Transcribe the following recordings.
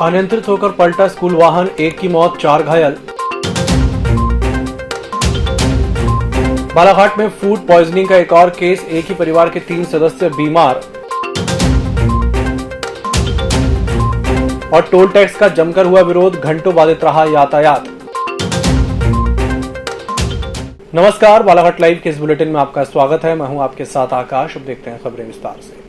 अनियंत्रित होकर पलटा स्कूल वाहन, एक की मौत, 4 घायल। बालाघाट में फूड पॉइजनिंग का एक और केस, एक ही परिवार के 3 सदस्य बीमार। और टोल टैक्स का जमकर हुआ विरोध, घंटों बाधित रहा यातायात। नमस्कार, बालाघाट लाइव के इस बुलेटिन में आपका स्वागत है। मैं हूं आपके साथ आकाश। अब देखते हैं खबरें विस्तार से।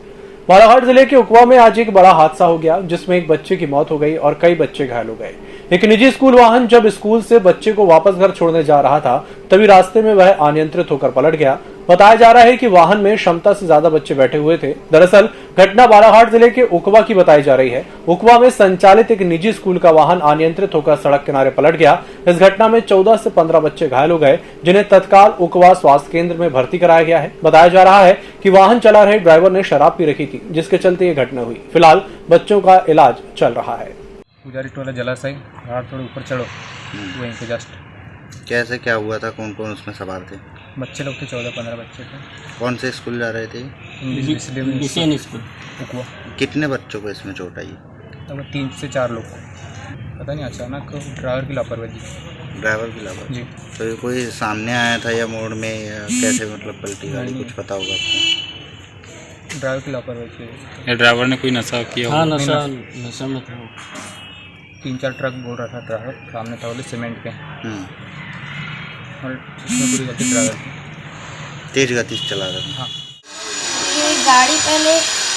बालाघाट जिले के उकवा में आज एक बड़ा हादसा हो गया, जिसमें एक बच्चे की मौत हो गई और कई बच्चे घायल हो गए। एक निजी स्कूल वाहन जब स्कूल से बच्चे को वापस घर छोड़ने जा रहा था, तभी रास्ते में वह अनियंत्रित होकर पलट गया। बताया जा रहा है कि वाहन में क्षमता से ज्यादा बच्चे बैठे हुए थे। दरअसल घटना बालाघाट जिले के उकवा की बताई जा रही है। उकवा में संचालित एक निजी स्कूल का वाहन अनियंत्रित होकर सड़क किनारे पलट गया। इस घटना में 14 से 15 बच्चे घायल हो गए, जिन्हें तत्काल उकवा स्वास्थ्य केंद्र में भर्ती कराया गया है। बताया जा रहा है कि वाहन चला रहे ड्राइवर ने शराब पी रखी थी, जिसके चलते ये घटना हुई। फिलहाल बच्चों का इलाज चल रहा है। पुजारी टोला जलाशय, थोड़े ऊपर चढ़ो, वहीं पे जस्ट। कैसे क्या हुआ था? कौन कौन उसमें सवार थे? बच्चे लोग थे, 14-15 बच्चे थे। कौन से स्कूल जा रहे थे? इंग्लिश स्कूल उकवा। कितने बच्चों को इसमें चोट आई? तब 3 से 4 लोग को, पता नहीं, अचानक ड्राइवर की लापरवाही। ड्राइवर की लापरवाही जी। तो कोई सामने आया था या मोड़ में, या कैसे मतलब पलटी गाड़ी, कुछ पता होगा आपको? ड्राइवर की लापरवाही। ड्राइवर ने कोई नशा किया? हाँ, नशा में था। 3-4 ट्रक बोल रहा था ड्राइवर, सामने था बोले सीमेंट के। और इसमें पूरी गलती ड्राइवर की, तेज गति से चला रहा था। हाँ। ये गाड़ी पहले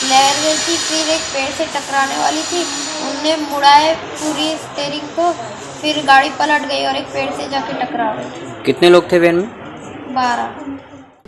लहर गई थी, फिर एक पेड़ से टकराने वाली थी, उनने मुड़ाए पूरी स्टीयरिंग को, फिर गाड़ी पलट गई और एक पेड़ से जाके टकरा गई। कितने लोग थे वैन में? 12।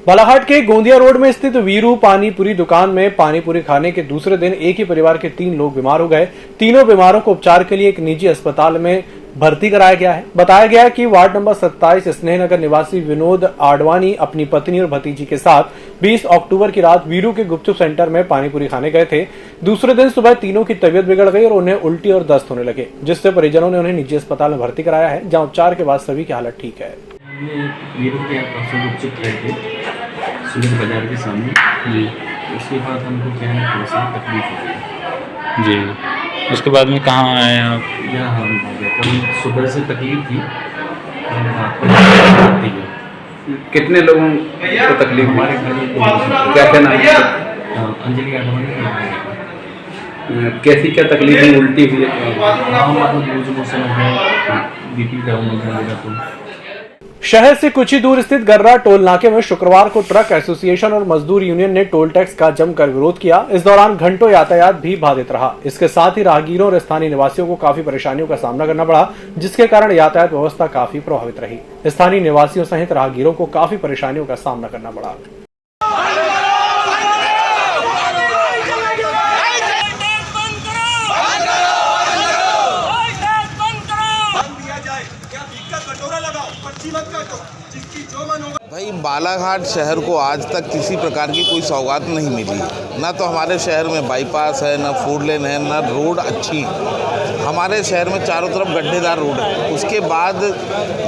बालाघाट के गोंदिया रोड में स्थित वीरू पानीपुरी दुकान में पानीपुरी खाने के दूसरे दिन एक ही परिवार के 3 लोग बीमार हो गए। तीनों बीमारों को उपचार के लिए एक निजी अस्पताल में भर्ती कराया गया है। बताया गया कि वार्ड नंबर 27 स्नेहनगर निवासी विनोद आडवाणी अपनी पत्नी और भतीजी के साथ 20 अक्टूबर की रात वीरू के गुपचुप सेंटर में पानीपुरी खाने गए थे। दूसरे दिन सुबह तीनों की तबीयत बिगड़ गई और उन्हें उल्टी और दस्त होने लगे, जिससे परिजनों ने उन्हें निजी अस्पताल में भर्ती कराया है, जहाँ उपचार के बाद सभी की हालत ठीक है। वीरू के परसों गुपचुप खाए थे सूरज बाजार के सामने जी। उसके बाद हमको क्या है, थोड़ा सा तकलीफ हो गई जी। उसके बाद में कहाँ आए आप? यहाँ हम आ गए, कल सुबह से तकलीफ थी, रात को। कितने लोगों को तकलीफ? हमारे घर में क्या नाम है? अंजलि आडवाणी। कैसी क्या तकलीफ है? उल्टी हुई? हाँ, मतलब लूज मोशन है, बीपी डाउन हो गया। तो शहर से कुछ ही दूर स्थित गर्रा टोल नाके में शुक्रवार को ट्रक एसोसिएशन और मजदूर यूनियन ने टोल टैक्स का जमकर विरोध किया। इस दौरान घंटों यातायात भी बाधित रहा। इसके साथ ही राहगीरों और स्थानीय निवासियों को काफी परेशानियों का सामना करना पड़ा, जिसके कारण यातायात व्यवस्था काफी प्रभावित रही। स्थानीय निवासियों सहित राहगीरों को काफी परेशानियों का सामना करना पड़ा। भाई, बालाघाट शहर को आज तक किसी प्रकार की कोई सौगात नहीं मिली। ना तो हमारे शहर में बाईपास है, ना फोर लेन है, ना रोड अच्छी है। हमारे शहर में चारों तरफ गड्ढेदार रोड है। उसके बाद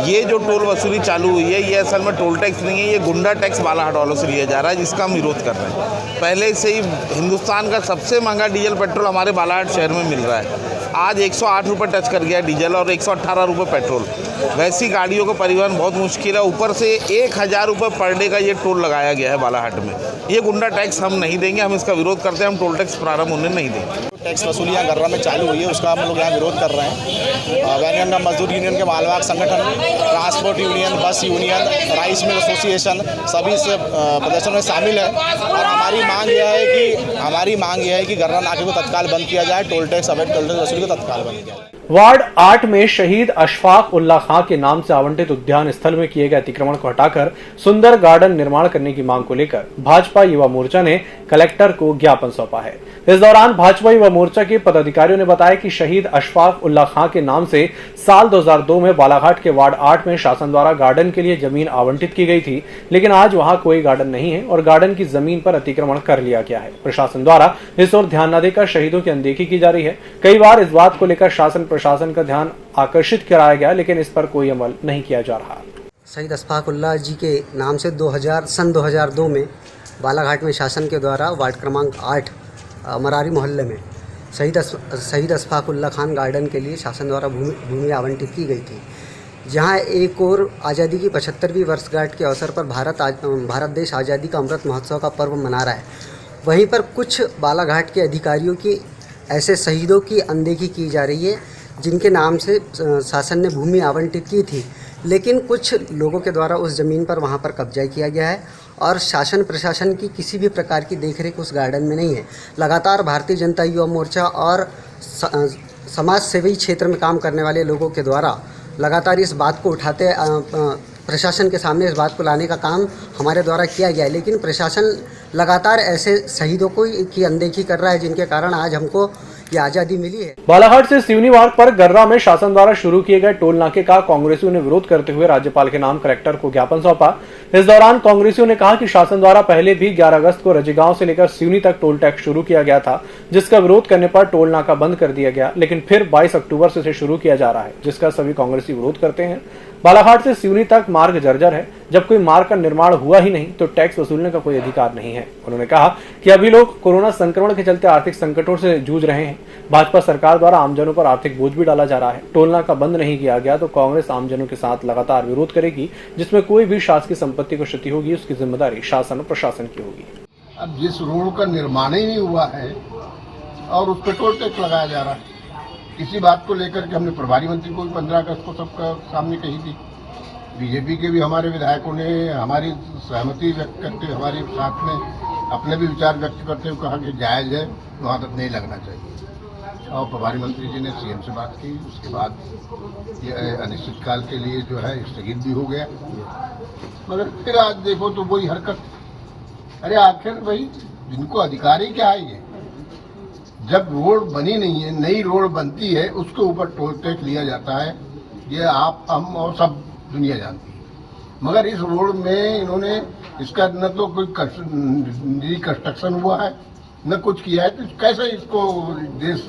ये जो टोल वसूली चालू हुई है, ये असल में टोल टैक्स नहीं है, ये गुंडा टैक्स बालाघाट वालों से लिया जा रहा है, जिसका हम विरोध कर रहे हैं। पहले से ही हिंदुस्तान का सबसे महंगा डीजल पेट्रोल हमारे बालाघाट शहर में मिल रहा है। आज 108 रुपये टच कर गया डीजल और 118 रुपये पेट्रोल। वैसी गाड़ियों का परिवहन बहुत मुश्किल है। ऊपर से 1000 रुपये पर डे का ये टोल लगाया गया है बालाघाट में। ये गुंडा टैक्स हम नहीं देंगे, हम इसका विरोध करते हैं। हम टोल टैक्स प्रारंभ होने नहीं देंगे। टैक्स वसूली यहाँ गर्रा में चालू हुई है, उसका हम लोग यहाँ विरोध कर रहे हैं। वैन का मजदूर यूनियन के मालवाहक संगठन, ट्रांसपोर्ट यूनियन, बस यूनियन, राइस मिल एसोसिएशन सभी से प्रदर्शन में शामिल है। और हमारी मांग यह है कि गर्रा नाके को तत्काल बंद किया जाए, टोल टैक्स अवैध टोल टैक्स वसूली को तत्काल बंद किया जाए। वार्ड 8 में शहीद अशफाक उल्ला खां के नाम से आवंटित उद्यान स्थल में किए गए अतिक्रमण को हटाकर सुंदर गार्डन निर्माण करने की मांग को लेकर भाजपा युवा मोर्चा ने कलेक्टर को ज्ञापन सौंपा है। इस दौरान भाजपा युवा मोर्चा के पदाधिकारियों ने बताया कि शहीद अशफाक उल्ला खां के नाम से साल 2002 में बालाघाट के वार्ड 8 में शासन द्वारा गार्डन के लिए जमीन आवंटित की गई थी, लेकिन आज वहां कोई गार्डन नहीं है और गार्डन की जमीन पर अतिक्रमण कर लिया गया है। प्रशासन द्वारा इस ओर ध्यान न देकर शहीदों की अनदेखी की जा रही है। कई बार इस बात को लेकर शासन प्रशासन का ध्यान आकर्षित कराया गया, लेकिन इस पर कोई अमल नहीं किया जा रहा। शहीद अशफाक उल्ला जी के नाम से सन 2002 में बालाघाट में शासन के द्वारा वार्ड क्रमांक 8 मरारी मोहल्ले में शहीद अशफाक उल्लाह खान गार्डन के लिए शासन द्वारा भूमि आवंटित की गई थी, जहां एक और आज़ादी की 75वीं वर्षगांठ के अवसर पर भारत देश आज़ादी का अमृत महोत्सव का पर्व मना रहा है। वहीं पर कुछ बालाघाट के अधिकारियों की ऐसे शहीदों की अनदेखी की जा रही है जिनके नाम से शासन ने भूमि आवंटित की थी, लेकिन कुछ लोगों के द्वारा उस ज़मीन पर वहां पर कब्जा किया गया है और शासन प्रशासन की किसी भी प्रकार की देखरेख उस गार्डन में नहीं है। लगातार भारतीय जनता युवा मोर्चा और समाज सेवी क्षेत्र में काम करने वाले लोगों के द्वारा लगातार इस बात को उठाते प्रशासन के सामने इस बात को लाने का काम हमारे द्वारा किया गया है, लेकिन प्रशासन लगातार ऐसे शहीदों की अनदेखी कर रहा है जिनके कारण आज हमको ये आज़ादी मिली है। बालाघाट से सिवनी मार्ग पर गर्रा में शासन द्वारा शुरू किए गए टोल नाके का कांग्रेसियों ने विरोध करते हुए राज्यपाल के नाम कलेक्टर को ज्ञापन सौंपा। इस दौरान कांग्रेसियों ने कहा कि शासन द्वारा पहले भी 11 अगस्त को रजेगांव से लेकर सिवनी तक टोल टैक्स शुरू किया गया था, जिसका विरोध करने पर टोल नाका बंद कर दिया गया, लेकिन फिर 22 अक्टूबर से इसे शुरू किया जा रहा है, जिसका सभी कांग्रेसी विरोध करते हैं। बालाघाट से सिवनी तक मार्ग जर्जर है। जब कोई मार्ग का निर्माण हुआ ही नहीं तो टैक्स वसूलने का कोई अधिकार नहीं है। उन्होंने कहा कि अभी लोग कोरोना संक्रमण के चलते आर्थिक संकटों से जूझ रहे हैं। भाजपा सरकार द्वारा आमजनों पर आर्थिक बोझ भी डाला जा रहा है। टोल नाका बंद नहीं किया गया तो कांग्रेस आमजनों के साथ लगातार विरोध करेगी, जिसमें कोई भी शासकीय संपत्ति को क्षति होगी उसकी जिम्मेदारी शासन और प्रशासन की होगी। अब जिस रोड का निर्माण ही नहीं हुआ है और उस पर टोल टैक्स लगाया जा रहा है, इसी बात को लेकर के हमने प्रभारी मंत्री को भी 15 अगस्त को सबका सामने कही थी। बीजेपी के भी हमारे विधायकों ने हमारी सहमति व्यक्त करते हुए हमारे साथ में अपने भी विचार व्यक्त करते हुए कहा कि जायज़ है, वहाँ तक नहीं लगना चाहिए। और प्रभारी मंत्री जी ने सीएम से बात की, उसके बाद ये अनिश्चितकाल के लिए जो है स्थगित भी हो गया। मगर फिर आज देखो तो वही हरकत। अरे आखिर भाई जिनको अधिकारी क्या है, ये जब रोड बनी नहीं है, नई रोड बनती है, उसके ऊपर टोल टैक्स लिया जाता है। ये आप हम और सब दुनिया जानती है। मगर इस रोड में इन्होंने इसका न तो कोई रिकंस्ट्रक्शन हुआ है न कुछ किया है, तो कैसे इसको देश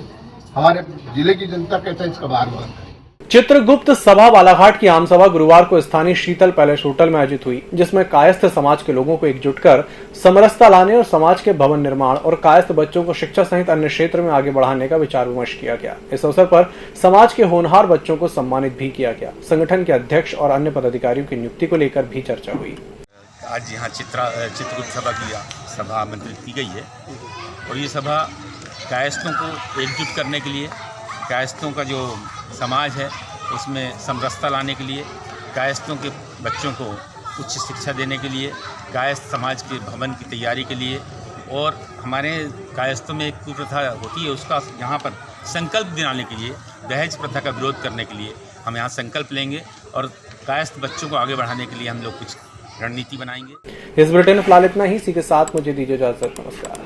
हमारे जिले की जनता कैसे इसका भार बन है। चित्रगुप्त सभा बालाघाट की आम सभा गुरुवार को स्थानीय शीतल पैलेस होटल में आयोजित हुई, जिसमें कायस्थ समाज के लोगों को एकजुट कर समरसता लाने और समाज के भवन निर्माण और कायस्थ बच्चों को शिक्षा सहित अन्य क्षेत्र में आगे बढ़ाने का विचार विमर्श किया गया। इस अवसर पर समाज के होनहार बच्चों को सम्मानित भी किया गया। संगठन के अध्यक्ष और अन्य पदाधिकारियों की नियुक्ति को लेकर भी चर्चा हुई। आज यहाँ चित्रगुप्त सभा की सभा आमंत्रित की गई है और ये सभा कायस्थों को एकजुट करने के लिए, कायस्थों का जो समाज है उसमें समरसता लाने के लिए, कायस्थों के बच्चों को उच्च शिक्षा देने के लिए, कायस्थ समाज के भवन की तैयारी के लिए और हमारे कायस्थों में एक कुप्रथा होती है उसका यहाँ पर संकल्प दिलाने के लिए, दहेज प्रथा का विरोध करने के लिए हम यहाँ संकल्प लेंगे और कायस्थ बच्चों को आगे बढ़ाने के लिए हम लोग कुछ रणनीति बनाएंगे। इस बुलेटिन में फिलहाल इतना ही। इसी के साथ मुझे दीजिए इजाजत। नमस्कार।